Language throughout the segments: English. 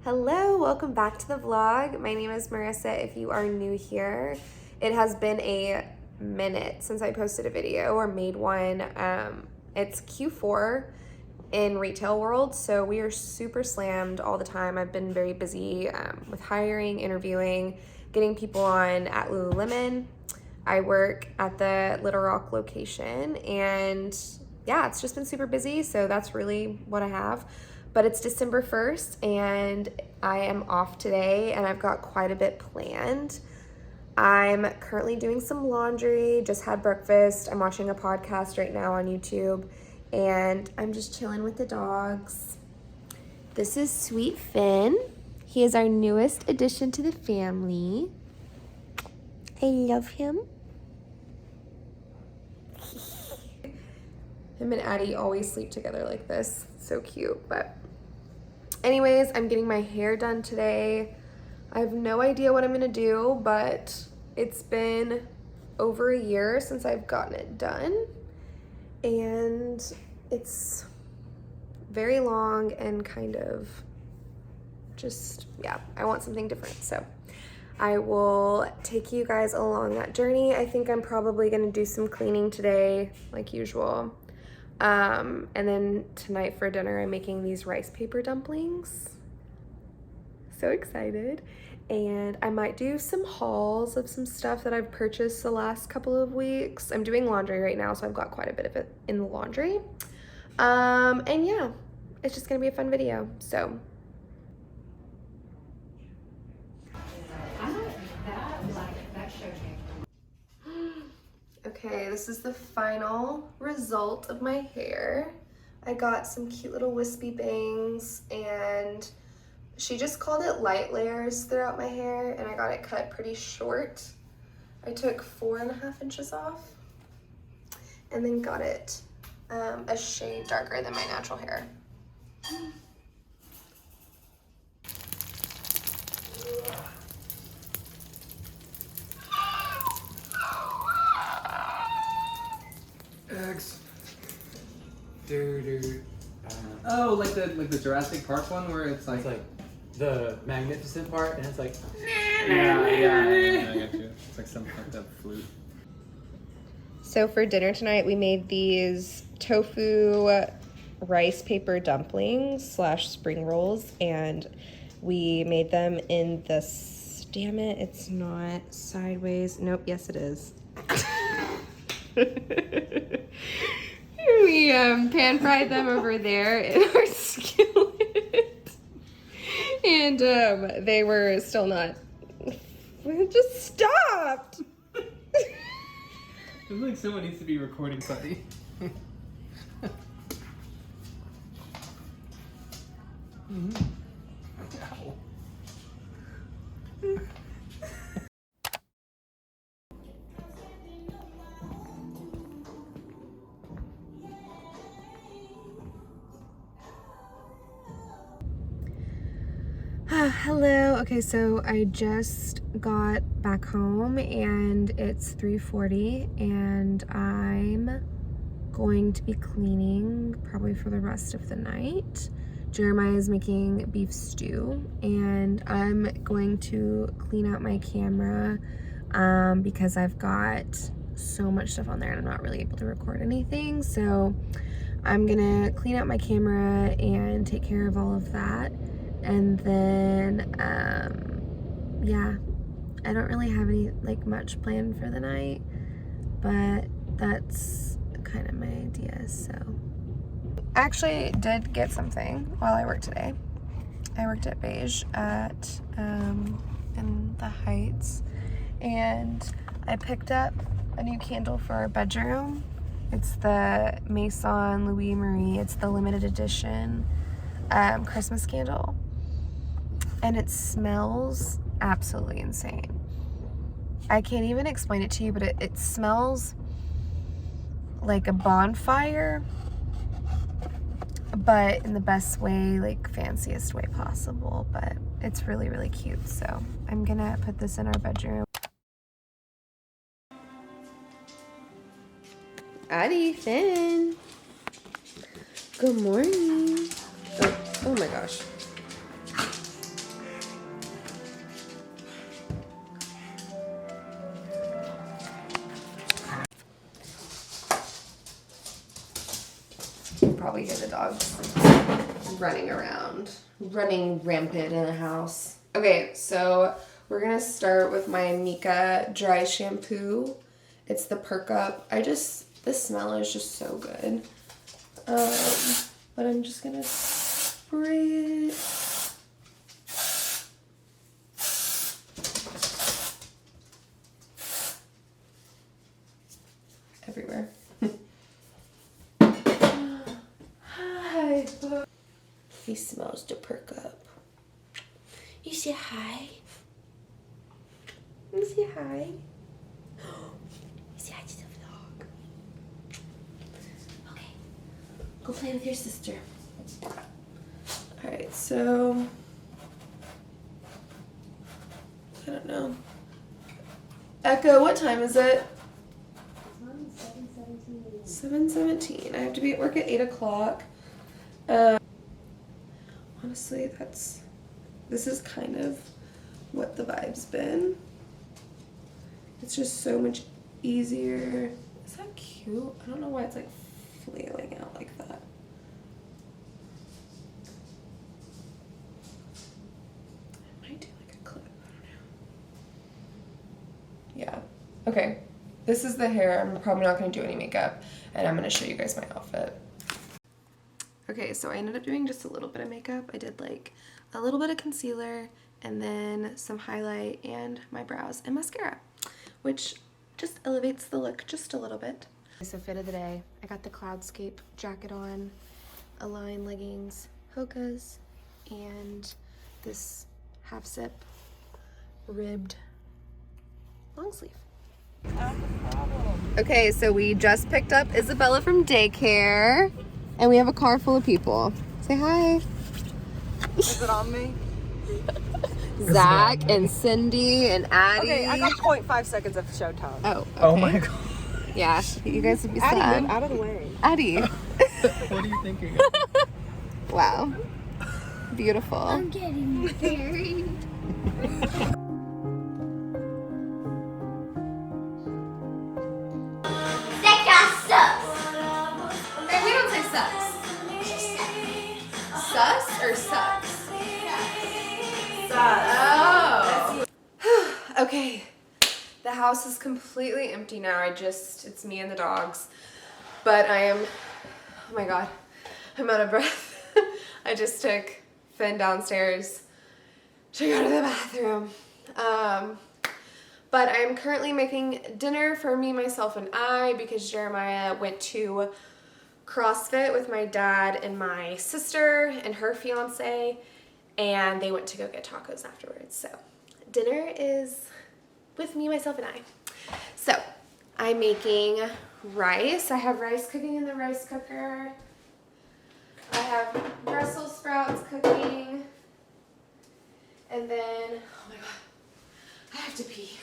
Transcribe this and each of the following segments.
Hello, welcome back to the vlog. My name is Marissa if you are new here. It has been a minute since I posted a video or made one. It's Q4 in retail world, so we are super slammed all the time. I've been very busy with hiring, interviewing, getting people on at Lululemon. I work at the Little Rock location, and yeah, it's just been super busy, so that's really what I have. But it's December 1st and I am off today and I've got quite a bit planned. I'm currently doing some laundry, just had breakfast. I'm watching a podcast right now on YouTube and I'm just chilling with the dogs. This is Sweet Finn. He is our newest addition to the family. I love him. Him and Addie always sleep together like this. So cute. But anyways, I'm getting my hair done today. I have no idea what I'm gonna do, but it's been over a year since I've gotten it done. And it's very long and kind of just, yeah, I want something different. So I will take you guys along that journey. I think I'm probably gonna do some cleaning today, like usual. And then tonight for dinner, I'm making these rice paper dumplings. So excited. And I might do some hauls of some stuff that I've purchased the last couple of weeks. I'm doing laundry right now, so I've got quite a bit of it in the laundry. And yeah, it's just gonna be a fun video, so. Okay, this is the final result of my hair. I got some cute little wispy bangs and she just called it light layers throughout my hair and I got it cut pretty short. I took 4.5 inches off and then got it a shade darker than my natural hair. Eggs. Oh, like the Jurassic Park one where it's like the magnificent part, and it's like yeah, I got you. It's like some fucked up flute. So for dinner tonight, we made these tofu rice paper dumplings / spring rolls, and we made them in this, damn it, it's not sideways. Nope, yes it is. We pan fried them over there in our skillet. And they were still not, it just stopped. It's like someone needs to be recording something. Ow. Hello. Okay, so I just got back home and it's 3:40 and I'm going to be cleaning probably for the rest of the night. Jeremiah is making beef stew and I'm going to clean out my camera because I've got so much stuff on there and I'm not really able to record anything. So I'm gonna clean out my camera and take care of all of that. And then, yeah, I don't really have any, much planned for the night, but that's kind of my idea, so. I actually did get something while I worked today. I worked at Beige at, in the Heights, and I picked up a new candle for our bedroom. It's the Maison Louis Marie. It's the limited edition Christmas candle. And it smells absolutely insane. I can't even explain it to you, but it smells like a bonfire, but in the best way, fanciest way possible. But it's really, really cute. So I'm gonna put this in our bedroom. Addie, Finn. Good morning. Oh my gosh. probably hear the dogs running around, running rampant in the house. Okay, so we're gonna start with my Mika dry shampoo. It's the Perk Up. The smell is just so good. But I'm just gonna spray it. Everywhere. Hi. He smells to perk up. You say hi. You say hi. You say hi to the vlog. Okay. Go play with your sister. Alright, so I don't know. Echo, what time is it? 7:17. I have to be at work at 8 o'clock. Honestly, this is kind of what the vibe's been. It's just so much easier. Is that cute? I don't know why it's like flailing out like that. I might do like a clip. I don't know. Yeah. Okay. This is the hair. I'm probably not going to do any makeup, and I'm going to show you guys my outfit. Okay, so I ended up doing just a little bit of makeup. I did like a little bit of concealer and then some highlight and my brows and mascara, which just elevates the look just a little bit. So fit of the day, I got the Cloudscape jacket on, Align leggings, Hoka's, and this half zip ribbed long sleeve. Okay, so we just picked up Isabella from daycare, and we have a car full of people. Say hi. Is it on me? Zach and Cindy and Addie. Okay, I got 0.5 seconds of showtime. Oh, okay. Oh my god. Yeah, you guys would be Addie, sad. move out of the way. Addie. What are you thinking of? Wow. Beautiful. I'm getting married. That guy sucks. Hey, we don't say sucks. Sus or sucks? Oh. Okay. The house is completely empty now. It's me and the dogs. But oh my god, I'm out of breath. I just took Finn downstairs to go to the bathroom. But I'm currently making dinner for me, myself, and I because Jeremiah went to CrossFit with my dad and my sister and her fiance, and they went to go get tacos afterwards. So dinner is with me, myself, and I. So I'm making rice. I have rice cooking in the rice cooker. I have Brussels sprouts cooking. And then, oh my god, I have to pee.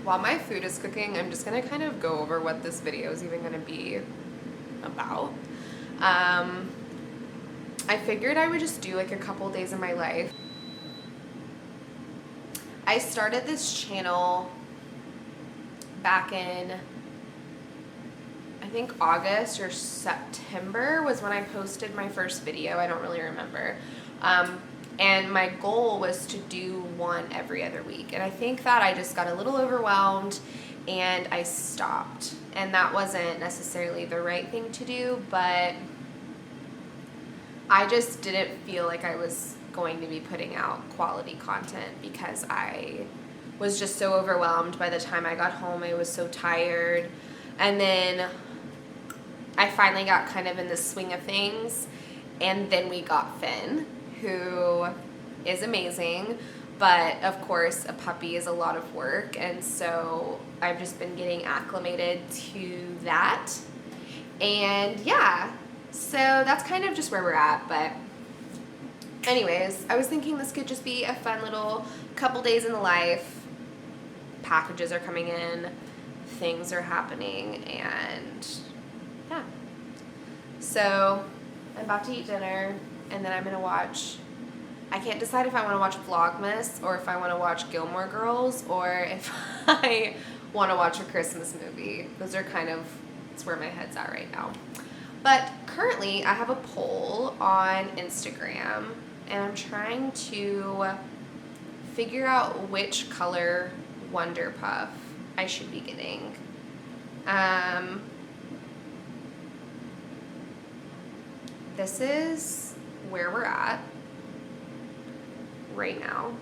While my food is cooking, I'm just gonna kind of go over what this video is even gonna be about. I figured I would just do like a couple days of my life. I started this channel back in, I think August or September was when I posted my first video. I don't really remember. And my goal was to do one every other week. And I think that I just got a little overwhelmed and I stopped. And that wasn't necessarily the right thing to do, but I just didn't feel like I was going to be putting out quality content because I was just so overwhelmed. By the time I got home, I was so tired. And then I finally got kind of in the swing of things. And then we got Finn, who is amazing, but of course a puppy is a lot of work, and so I've just been getting acclimated to that. And yeah, so that's kind of just where we're at. But anyways, I was thinking this could just be a fun little couple days in the life. Packages are coming in, things are happening, and yeah. So I'm about to eat dinner, and then I'm gonna watch, I can't decide if I want to watch Vlogmas or if I want to watch Gilmore Girls or if I want to watch a Christmas movie. Those are kind of It's where my head's at right now. But currently I have a poll on Instagram and I'm trying to figure out which color Wonder Puff I should be getting. This is where we're at right now.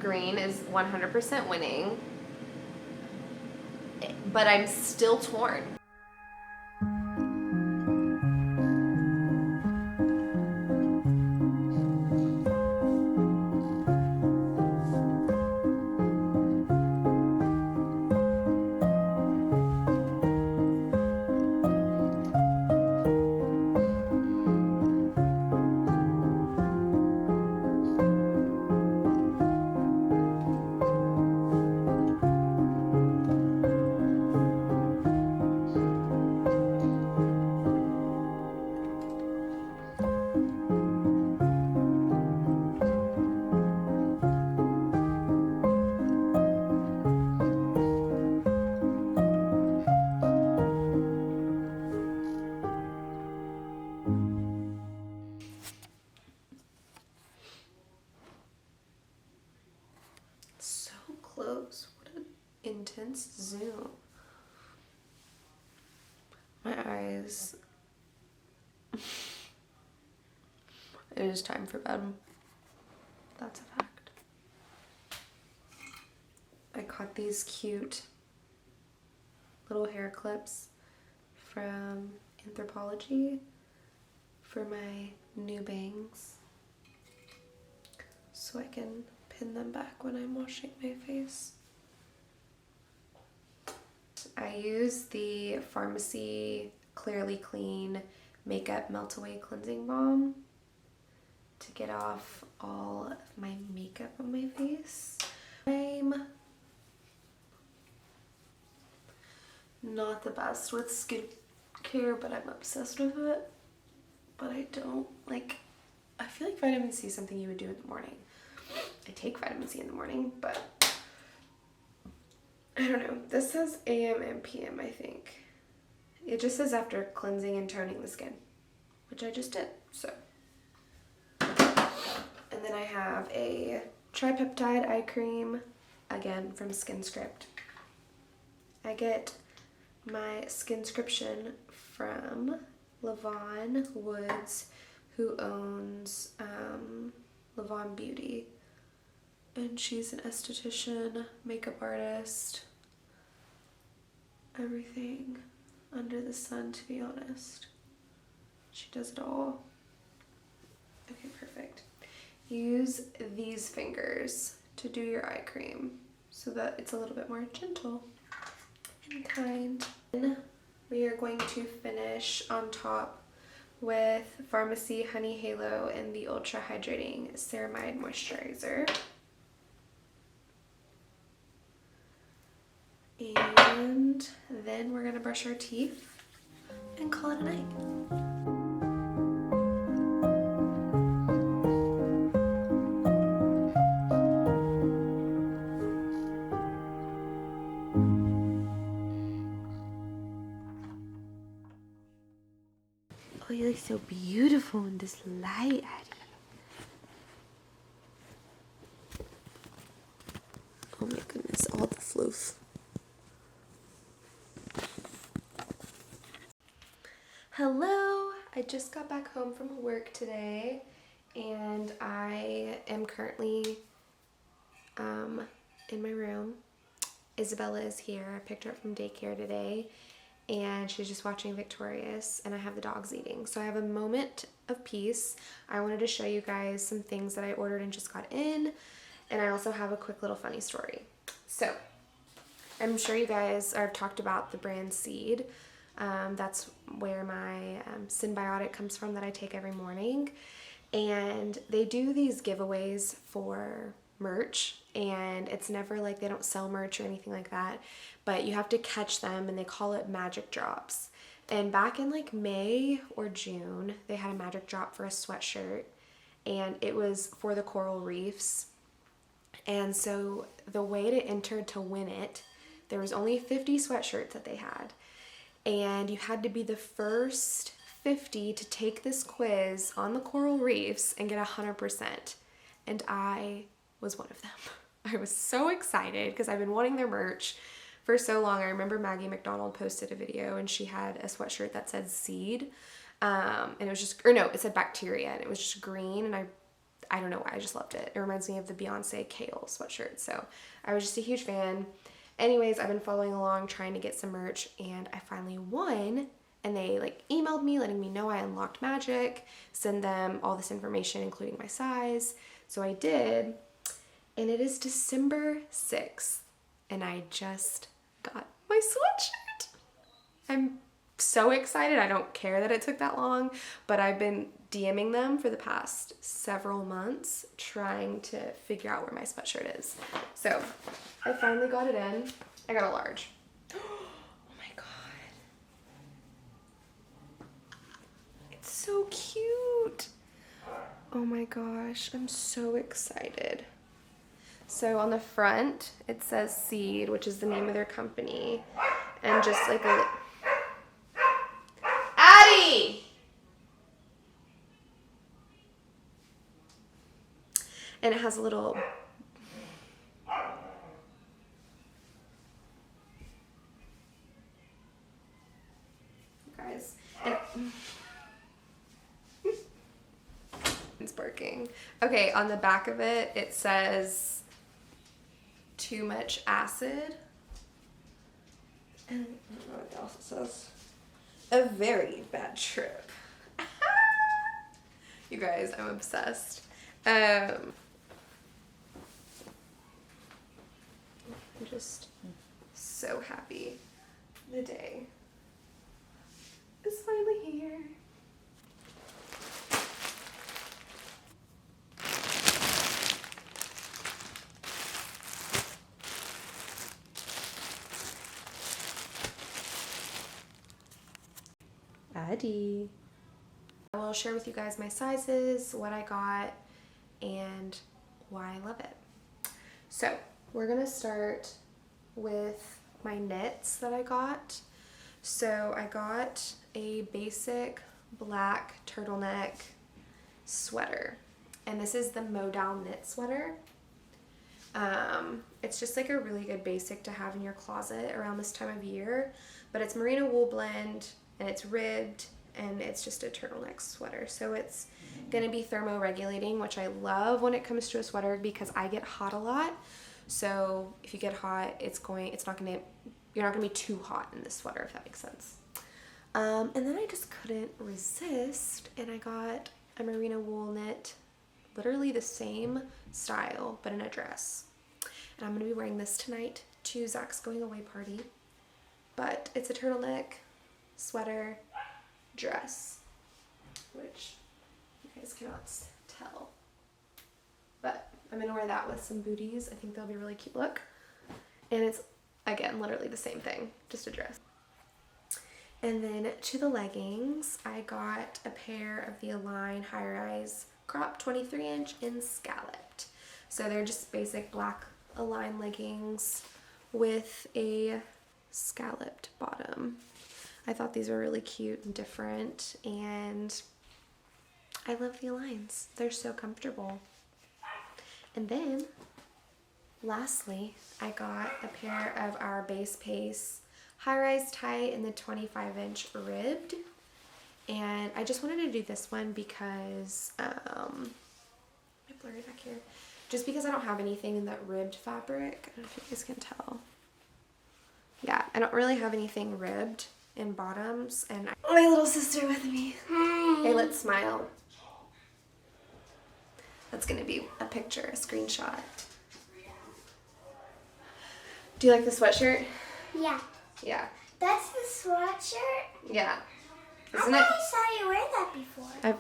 Green is 100% winning, but I'm still torn. So close. What an intense zoom. My eyes. It is time for bed. That's a fact. I caught these cute little hair clips from Anthropology for my new bangs, so I can pin them back when I'm washing my face. I use the Pharmacy Clearly Clean Makeup Melt Away Cleansing Balm to get off all of my makeup on my face. I'm not the best with skincare, but I'm obsessed with it. But I don't like, I feel like vitamin C is something you would do in the morning. I take vitamin C in the morning, but I don't know. This says AM and PM, I think. It just says after cleansing and toning the skin, which I just did, so. And then I have a tripeptide eye cream, again from SkinScript. I get my Skinscription from Lavon Woods, who owns Lavon Beauty. And she's an esthetician, makeup artist, everything under the sun, to be honest. She does it all. Okay, perfect. Use these fingers to do your eye cream so that it's a little bit more gentle and kind. Then we are going to finish on top with Pharmacy Honey Halo and the Ultra Hydrating Ceramide Moisturizer. And then we're gonna brush our teeth and call it a night. Oh, you look so beautiful in this light, Addie. Oh my goodness, all the floof. Hello, I just got back home from work today and I am currently in my room. Isabella is here. I picked her up from daycare today and she's just watching Victorious and I have the dogs eating. So I have a moment of peace. I wanted to show you guys some things that I ordered and just got in, and I also have a quick little funny story. So I'm sure you guys have talked about the brand Seed. That's where my Symbiotic comes from that I take every morning. And they do these giveaways for merch, and it's never like they don't sell merch or anything like that, but you have to catch them and they call it magic drops. And back in like May or June, they had a magic drop for a sweatshirt and it was for the coral reefs. And so the way to enter to win it, There was only 50 sweatshirts that they had. And you had to be the first 50 to take this quiz on the coral reefs and get 100%. And I was one of them. I was so excited because I've been wanting their merch for so long. I remember Maggie McDonald posted a video and she had a sweatshirt that said seed. And it was just, or no, it said bacteria, and it was just green, and I don't know why, I just loved it. It reminds me of the Beyonce Kale sweatshirt, so I was just a huge fan. Anyways, I've been following along trying to get some merch, and I finally won, and they like emailed me letting me know I unlocked magic, send them all this information including my size. So I did, and it is December 6th, and I just got my sweatshirt. I'm so excited. I don't care that it took that long, but I've been DMing them for the past several months trying to figure out where my sweatshirt is. So I finally got it in. I got a large. Oh my god. It's so cute. Oh my gosh, I'm so excited. So on the front, it says Seed, which is the name of their company, and just like a Addie! And it has a little guys, and it's barking. Okay, on the back of it, it says too much acid. And I don't know what else it says. A very bad trip. You guys, I'm obsessed. I'm just so happy. The day is finally here. Addie. I will share with you guys my sizes, what I got, and why I love it. So we're gonna start with my knits that I got. So I got a basic black turtleneck sweater, and this is the Modal knit sweater. It's just like a really good basic to have in your closet around this time of year, but it's merino wool blend, and it's ribbed, and it's just a turtleneck sweater. So it's gonna be thermoregulating, which I love when it comes to a sweater because I get hot a lot. So if you get hot, you're not gonna be too hot in this sweater, if that makes sense. And then I just couldn't resist, and I got a merino wool knit, literally the same style, but in a dress. And I'm gonna be wearing this tonight to Zach's going away party. But it's a turtleneck sweater dress, which you guys cannot tell. But I'm gonna wear that with some booties. I think that'll be a really cute look. And it's, again, literally the same thing, just a dress. And then to the leggings, I got a pair of the Align High Rise Crop 23-inch in scalloped. So they're just basic black Align leggings with a scalloped bottom. I thought these were really cute and different, and I love the Aligns. They're so comfortable. And then, lastly, I got a pair of our Base Pace high-rise tight in the 25-inch ribbed, and I just wanted to do this one because, am I blurry back here? Just because I don't have anything in that ribbed fabric. I don't know if you guys can tell. Yeah, I don't really have anything ribbed in bottoms, and my little sister with me. Hi. Hey, let's smile. That's gonna be a picture, a screenshot. Do you like the sweatshirt? Yeah. Yeah. That's the sweatshirt? Yeah. I Isn't thought it? I saw you wear that before.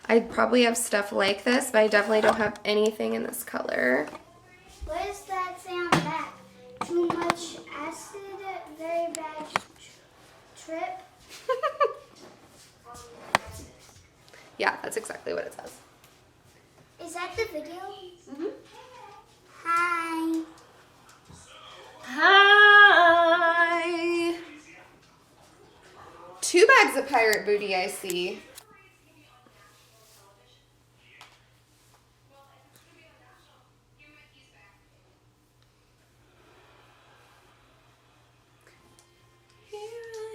I probably have stuff like this, but I definitely don't have anything in this color. What does that say on the back? Too much acid, very bad trip. Yeah, that's exactly what it says. Is that the video? Mm-hmm. Hi. Hi. 2 bags of pirate booty, I see. Here I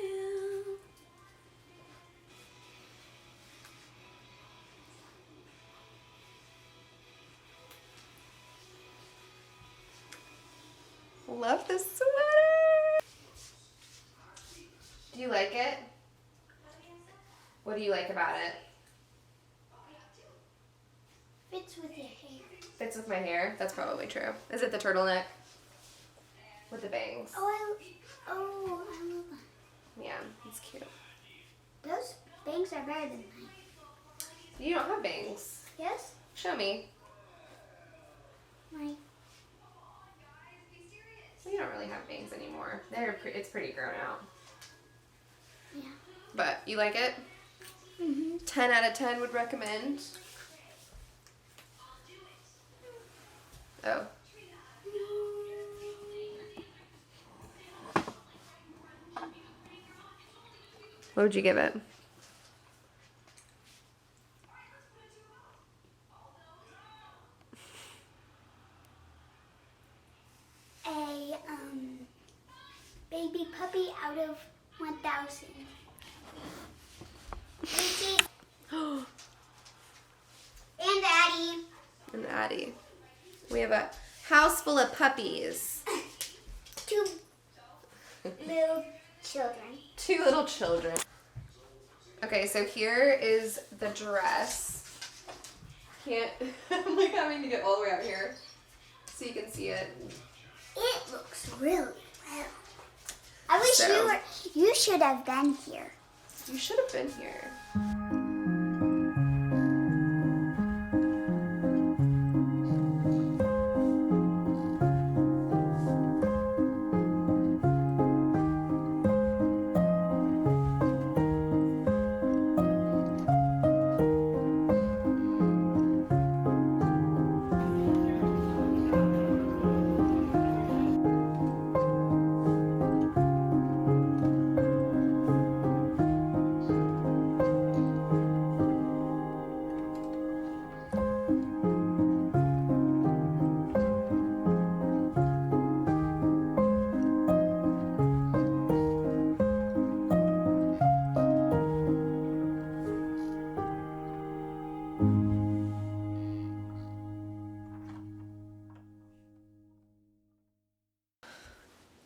am. Love this sweater. Do you like it? What do you like about it? Fits with your hair. Fits with my hair. That's probably true. Is it the turtleneck? With the bangs. Oh, I love that. Yeah, it's cute. Those bangs are better than mine. You don't have bangs. Yes? Show me. My. You don't really have bangs anymore. It's pretty grown out. Yeah. But you like it? 10 out of 10 would recommend. Oh. What would you give it? A baby puppy out of 1,000. And Addie. And Addie. We have a house full of puppies. 2 little children. 2 little children. Okay, so here is the dress. Can't, I'm like having to get all the way out here so you can see it. It looks really well. I wish So- you should have been here. You should have been here.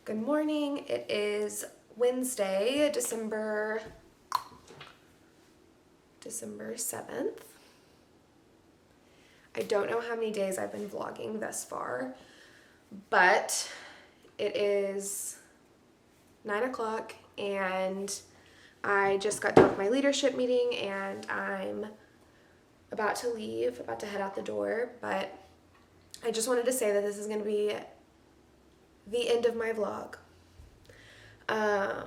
Good morning. It is Wednesday, December 7th. I don't know how many days I've been vlogging thus far, but it is 9 o'clock and I just got done with my leadership meeting and I'm about to leave, about to head out the door, but I just wanted to say that this is going to be the end of my vlog. I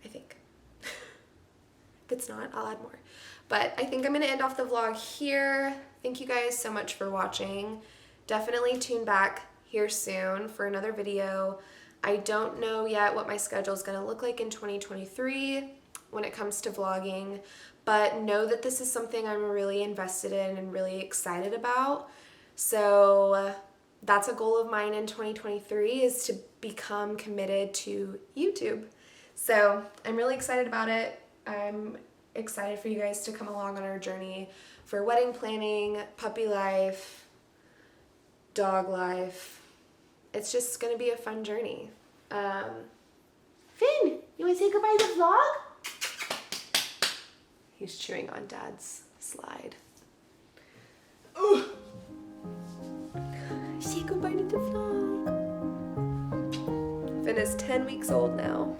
think. If it's not, I'll add more. But I think I'm going to end off the vlog here. Thank you guys so much for watching. Definitely tune back here soon for another video. I don't know yet what my schedule is going to look like in 2023 when it comes to vlogging, but know that this is something I'm really invested in and really excited about. So that's a goal of mine in 2023 is to become committed to YouTube. So I'm really excited about it. I'm excited for you guys to come along on our journey for wedding planning, puppy life, dog life. It's just gonna be a fun journey. Finn, you wanna say goodbye to the vlog? He's chewing on Dad's slide. Ooh. Say goodbye to the vlog. Finn is 10 weeks old now.